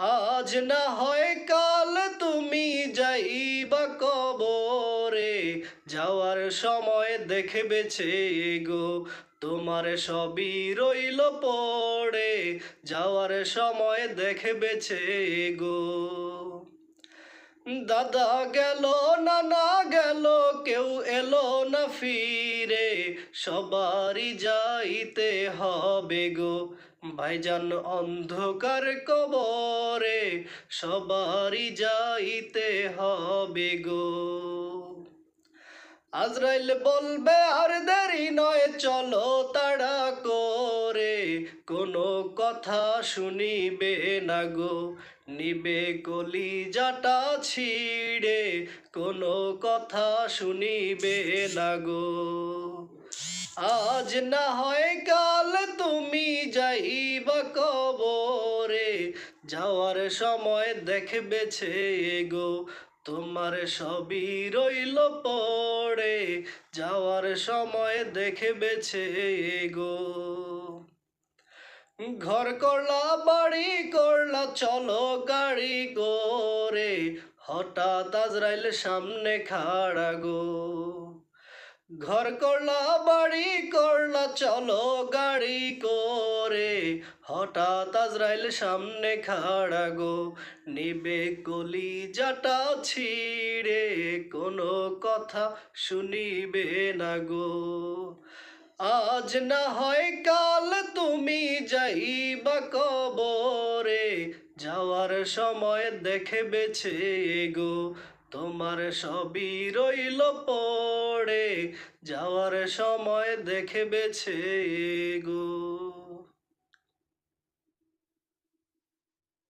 আজ না হয় কাল তুমি যাইবা কবরে, যাওয়ার সময় দেখবেছে গো তোমার সবই রইল পড়ে, যাওয়ার সময় দেখবেছে গো। দাদা গেল, নানা গেল, কেউ এলো না ফিরে, সবারই যাইতে হবে গো ভাইজান অন্ধকার কবরে, সবারই যাইতে হবে গো। আজরাইল বলবে আর দেরি নয়, চলো তাড়া করে, কোনো কথা শুনিবে না গো, নিবে কলিজাটা ছিঁড়ে, কোনো কথা শুনিবে না গো। আজ না হয় কাল তুমি যাইবা কবরে, যাওয়ার সময় দেখবেছে গো তোমার সবই রইল পড়ে, যাওয়ার সময় দেখবেছে গো। ঘর করলা বাড়ি করলা চলো গাড়ি করে, হঠাৎ আজরাইল সামনে খাড়া গো। ঘর করলা বাড়ি করলা চলো গাড়ি করে, হঠাৎ আজরাইল সামনে খাড়া গো, নিবে কলিজাটা ছিঁড়ে, কোনো কথা শুনিবে না গো। আজ না হয় কাল তুমি যাইবা কবরে, যাওয়ার সময় দেখবেছে গো তোমার সবই রইল পড়ে, যাওয়ার সময় দেখবেছে গো।